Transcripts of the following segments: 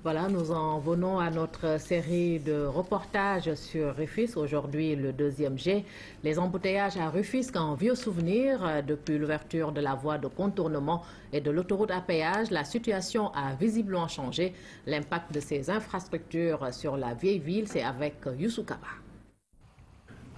Voilà, nous en venons à notre série de reportages sur Rufisque. Aujourd'hui, le deuxième G. Les embouteillages à Rufisque en vieux souvenir. Depuis l'ouverture de la voie de contournement et de l'autoroute à péage, la situation a visiblement changé. L'impact de ces infrastructures sur la vieille ville, c'est avec Youssou Kaba.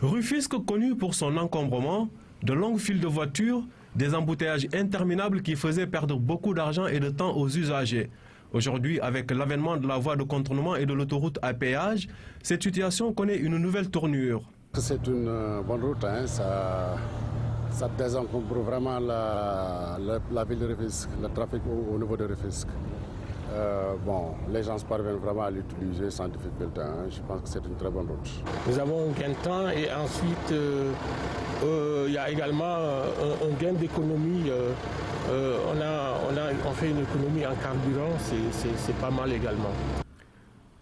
Rufisque, connu pour son encombrement, de longues files de voitures, des embouteillages interminables qui faisaient perdre beaucoup d'argent et de temps aux usagers. Aujourd'hui, avec l'avènement de la voie de contournement et de l'autoroute à péage, cette situation connaît une nouvelle tournure. C'est une bonne route, hein. Ça désencombre vraiment la ville de Rufisque, le trafic au niveau de Rufisque. Les gens parviennent vraiment à l'utiliser sans difficulté, hein. Je pense que c'est une très bonne route. Nous avons un gain de temps et ensuite il y a également un gain d'économie. On fait une économie en carburant, c'est pas mal également.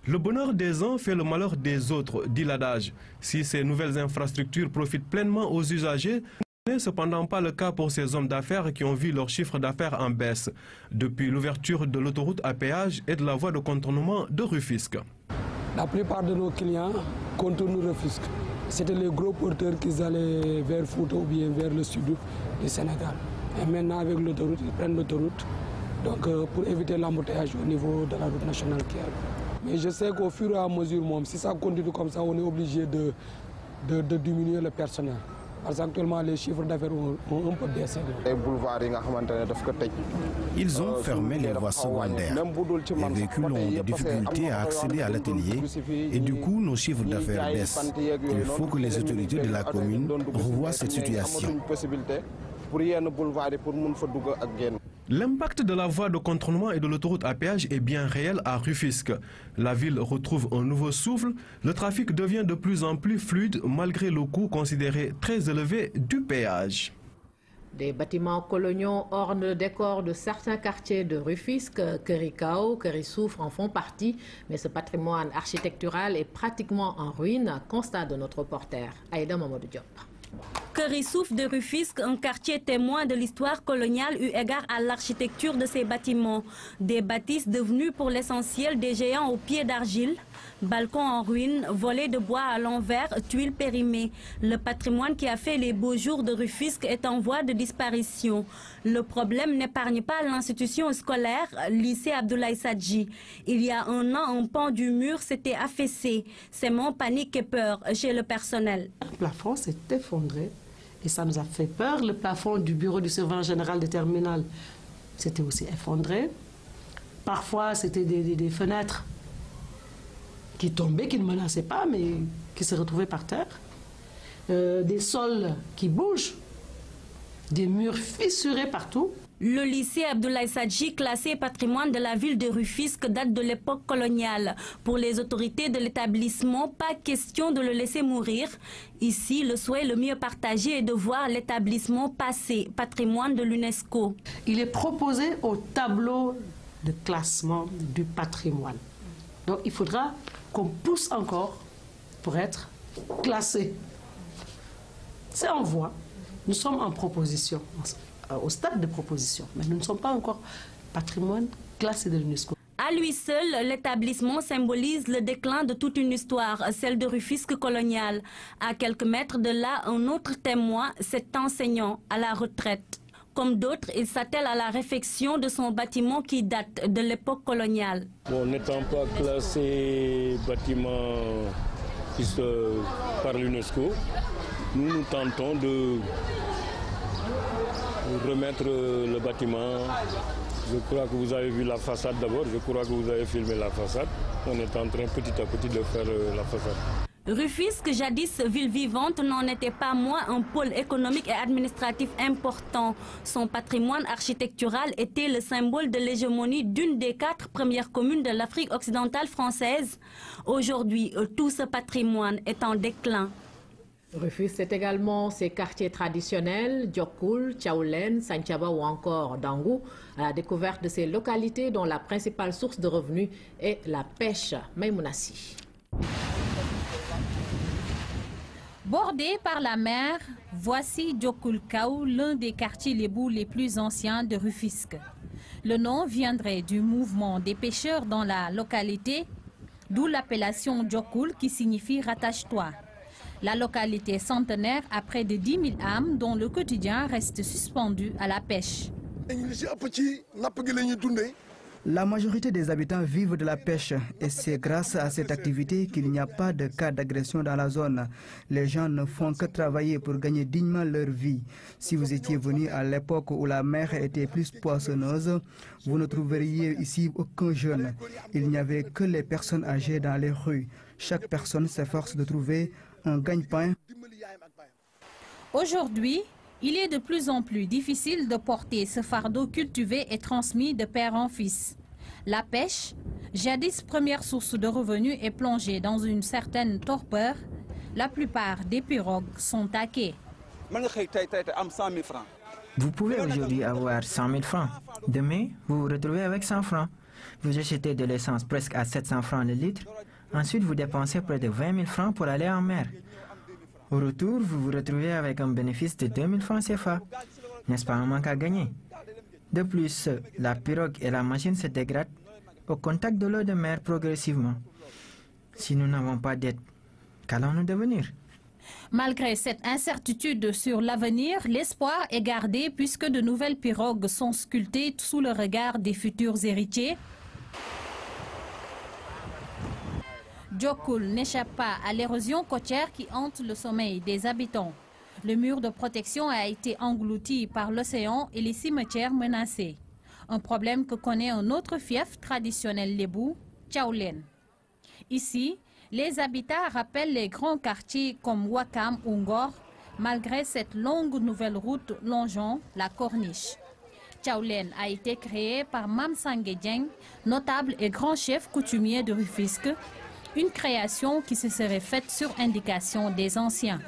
Le bonheur des uns fait le malheur des autres, dit l'adage. Si ces nouvelles infrastructures profitent pleinement aux usagers, ce n'est cependant pas le cas pour ces hommes d'affaires qui ont vu leur chiffre d'affaires en baisse depuis l'ouverture de l'autoroute à péage et de la voie de contournement de Rufisque. La plupart de nos clients contournent Rufisque. C'était les gros porteurs qui allaient vers Fouta ou bien vers le sud du Sénégal. Et maintenant, avec l'autoroute, ils prennent l'autoroute pour éviter l'embouteillage au niveau de la route nationale qui est. Mais je sais qu'au fur et à mesure, si ça continue comme ça, on est obligé de diminuer le personnel. Parce qu'actuellement, les chiffres d'affaires ont un peu baissé. Ils ont fermé les voies secondaires. Les véhicules ont des difficultés à accéder à l'atelier et du coup, nos chiffres d'affaires baissent. Il faut que les autorités de la commune revoient cette situation. L'impact de la voie de contournement et de l'autoroute à péage est bien réel à Rufisque. La ville retrouve un nouveau souffle. Le trafic devient de plus en plus fluide malgré le coût considéré très élevé du péage. Des bâtiments coloniaux ornent le décor de certains quartiers de Rufisque. Kerikao, Kerissoufre en font partie, mais ce patrimoine architectural est pratiquement en ruine, constat de notre reporter Aïda Mamadou Diop. Kerissoufre de Rufisque, un quartier témoin de l'histoire coloniale eu égard à l'architecture de ces bâtiments. Des bâtisses devenues pour l'essentiel des géants aux pieds d'argile, balcons en ruine, volets de bois à l'envers, tuiles périmées. Le patrimoine qui a fait les beaux jours de Rufisque est en voie de disparition. Le problème n'épargne pas l'institution scolaire, lycée Abdoulaye Sadji. Il y a un an, un pan du mur s'était affaissé. C'est mon panique et peur chez le personnel. Le plafond s'est effondré. Et ça nous a fait peur. Le plafond du bureau du surveillant général des terminales s'était aussi effondré. Parfois, c'était des fenêtres qui tombaient, qui ne menaçaient pas, mais qui se retrouvaient par terre. Des sols qui bougent, des murs fissurés partout. Le lycée Abdoulaye Sadji, classé patrimoine de la ville de Rufisque, date de l'époque coloniale. Pour les autorités de l'établissement, pas question de le laisser mourir. Ici, le souhait le mieux partagé est de voir l'établissement passer patrimoine de l'UNESCO. Il est proposé au tableau de classement du patrimoine. Donc il faudra qu'on pousse encore pour être classé. C'est en voie. Nous sommes en proposition, au stade de proposition, mais nous ne sommes pas encore patrimoine classé de l'UNESCO. À lui seul, l'établissement symbolise le déclin de toute une histoire, celle de Rufisque coloniale. À quelques mètres de là, un autre témoin, cet enseignant à la retraite. Comme d'autres, il s'attelle à la réfection de son bâtiment qui date de l'époque coloniale. N'étant pas classé bâtiment par l'UNESCO, nous tentons de remettre le bâtiment. Je crois que vous avez vu la façade d'abord, je crois que vous avez filmé la façade. On est en train petit à petit de faire la façade. Rufisque, jadis ville vivante, n'en était pas moins un pôle économique et administratif important. Son patrimoine architectural était le symbole de l'hégémonie d'une des 4 premières communes de l'Afrique occidentale française. Aujourd'hui, tout ce patrimoine est en déclin. Rufisque, c'est également ses quartiers traditionnels, Diokoul, Tchaoulen, Santhiaba ou encore Dangou, à la découverte de ces localités dont la principale source de revenus est la pêche. Maïmounassi. Bordé par la mer, voici Diokoul Kaou, l'un des quartiers lébou les plus anciens de Rufisque. Le nom viendrait du mouvement des pêcheurs dans la localité, d'où l'appellation Djokul qui signifie rattache-toi. La localité centenaire a près de 10 000 âmes dont le quotidien reste suspendu à la pêche. La majorité des habitants vivent de la pêche et c'est grâce à cette activité qu'il n'y a pas de cas d'agression dans la zone. Les gens ne font que travailler pour gagner dignement leur vie. Si vous étiez venu à l'époque où la mer était plus poissonneuse, vous ne trouveriez ici aucun jeune. Il n'y avait que les personnes âgées dans les rues. Chaque personne s'efforce de trouver un gagne-pain. Aujourd'hui, il est de plus en plus difficile de porter ce fardeau cultivé et transmis de père en fils. La pêche, jadis première source de revenus, est plongée dans une certaine torpeur. La plupart des pirogues sont taquées. Vous pouvez aujourd'hui avoir 100 000 francs. Demain, vous vous retrouvez avec 100 francs. Vous achetez de l'essence presque à 700 francs le litre. Ensuite, vous dépensez près de 20 000 francs pour aller en mer. Au retour, vous vous retrouvez avec un bénéfice de 2 000 francs CFA. N'est-ce pas un manque à gagner? De plus, la pirogue et la machine se dégradent au contact de l'eau de mer progressivement. Si nous n'avons pas d'aide, qu'allons-nous devenir? Malgré cette incertitude sur l'avenir, l'espoir est gardé puisque de nouvelles pirogues sont sculptées sous le regard des futurs héritiers. Djokul n'échappe pas à l'érosion côtière qui hante le sommeil des habitants. Le mur de protection a été englouti par l'océan et les cimetières menacés. Un problème que connaît un autre fief traditionnel lébou, Tchaoulen. Ici, les habitats rappellent les grands quartiers comme Wakam ou Ngor, malgré cette longue nouvelle route longeant la corniche. Tchaoulen a été créé par Mam Sangue Dieng, notable et grand chef coutumier de Rufisque, une création qui se serait faite sur indication des anciens.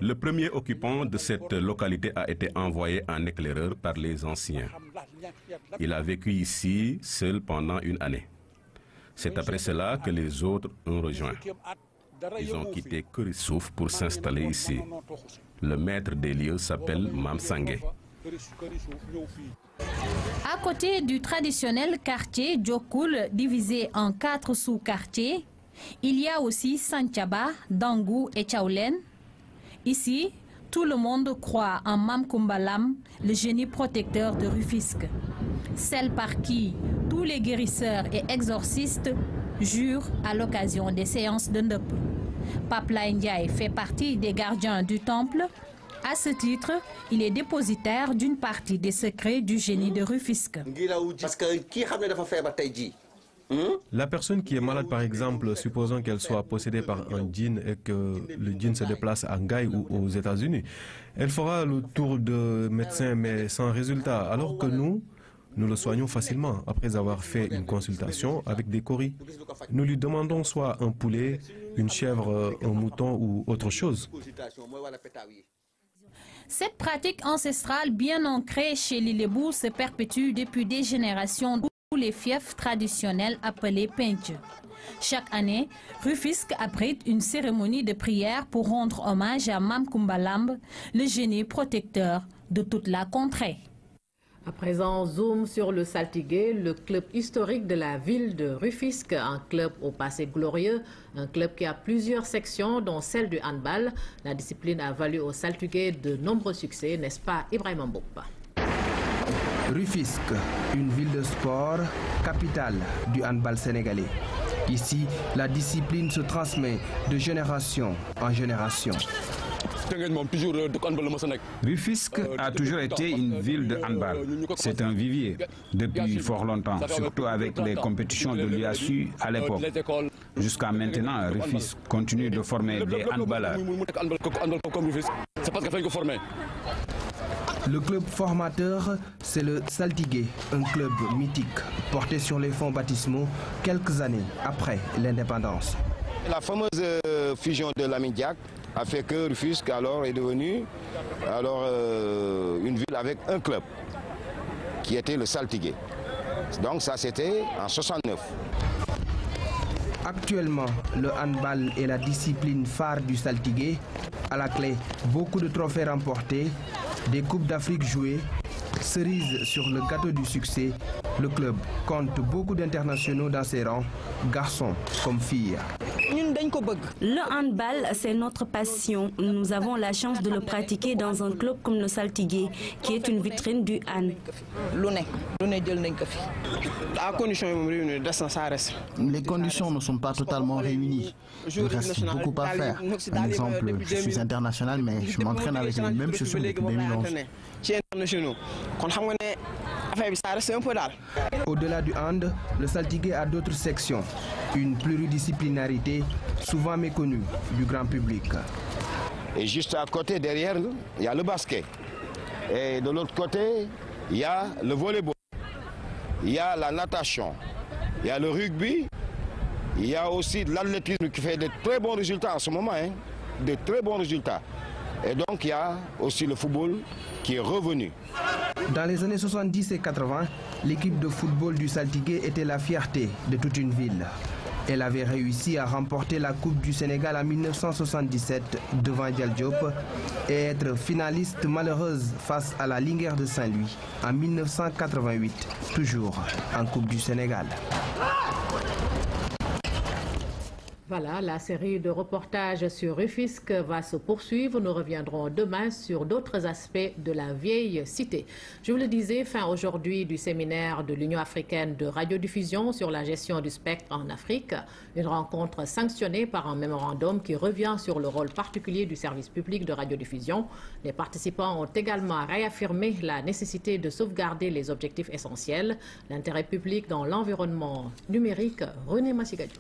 Le premier occupant de cette localité a été envoyé en éclaireur par les anciens. Il a vécu ici seul pendant une année. C'est après cela que les autres ont rejoint. Ils ont quitté Kurisouf pour s'installer ici. Le maître des lieux s'appelle Mam Sangue. À côté du traditionnel quartier Djokul, divisé en 4 sous-quartiers, il y a aussi Santhiaba, Dangou et Tchaoulen. Ici, tout le monde croit en Mam Kumbalam, le génie protecteur de Rufisque. Celle par qui tous les guérisseurs et exorcistes jurent à l'occasion des séances de Ndep. Papla Ndiaye fait partie des gardiens du temple. À ce titre, il est dépositaire d'une partie des secrets du génie de Rufisque. La personne qui est malade, par exemple, supposons qu'elle soit possédée par un djinn et que le djinn se déplace à Ngaï ou aux États-Unis, elle fera le tour de médecin mais sans résultat, alors que nous le soignons facilement après avoir fait une consultation avec des coris. Nous lui demandons soit un poulet, une chèvre, un mouton ou autre chose. Cette pratique ancestrale bien ancrée chez les Lébous se perpétue depuis des générations dans les fiefs traditionnels appelés Penche. Chaque année, Rufisque abrite une cérémonie de prière pour rendre hommage à Mam Kumbalam, le génie protecteur de toute la contrée. À présent, zoom sur le Saltigué, le club historique de la ville de Rufisque, un club au passé glorieux, un club qui a plusieurs sections, dont celle du handball. La discipline a valu au Saltigué de nombreux succès, n'est-ce pas, Ibrahim Mboupa? Rufisque, une ville de sport, capitale du handball sénégalais. Ici, la discipline se transmet de génération en génération. Rufisque a toujours été une ville de handball. C'est un vivier depuis fort longtemps, surtout avec les compétitions de l'UASU à l'époque. Jusqu'à maintenant, Rufisque continue de former des handballeurs. Le club formateur, c'est le Saltigué, un club mythique, porté sur les fonds baptismaux quelques années après l'indépendance. La fameuse fusion de Lamine Diack a fait que Rufisque alors est devenu une ville avec un club qui était le Saltigué. Donc ça c'était en 69. Actuellement, le handball est la discipline phare du Saltigué. À la clé, beaucoup de trophées remportés, des Coupes d'Afrique jouées. Cerise sur le gâteau du succès, le club compte beaucoup d'internationaux dans ses rangs, garçons comme filles. Le handball, c'est notre passion. Nous avons la chance de le pratiquer dans un club comme le Saltigué, qui est une vitrine du hand. Les conditions ne sont pas totalement réunies. Il reste beaucoup à faire. Par exemple, je suis international, mais je m'entraîne avec les mêmes chaussures depuis 2011. Au-delà du hand, le Saltigué a d'autres sections. Une pluridisciplinarité souvent méconnue du grand public. Et juste à côté, derrière, il y a le basket. Et de l'autre côté, il y a le volleyball. Il y a la natation. Il y a le rugby. Il y a aussi de l'athlétisme qui fait de très bons résultats en ce moment. De très bons résultats. Et donc il y a aussi le football qui est revenu. Dans les années 70 et 80, l'équipe de football du Saltigué était la fierté de toute une ville. Elle avait réussi à remporter la Coupe du Sénégal en 1977 devant Dial Diop et être finaliste malheureuse face à la Linguère de Saint-Louis en 1988, toujours en Coupe du Sénégal. Voilà, la série de reportages sur Rufisque va se poursuivre. Nous reviendrons demain sur d'autres aspects de la vieille cité. Je vous le disais, fin aujourd'hui du séminaire de l'Union africaine de radiodiffusion sur la gestion du spectre en Afrique. Une rencontre sanctionnée par un mémorandum qui revient sur le rôle particulier du service public de radiodiffusion. Les participants ont également réaffirmé la nécessité de sauvegarder les objectifs essentiels, l'intérêt public dans l'environnement numérique. René Massigadou.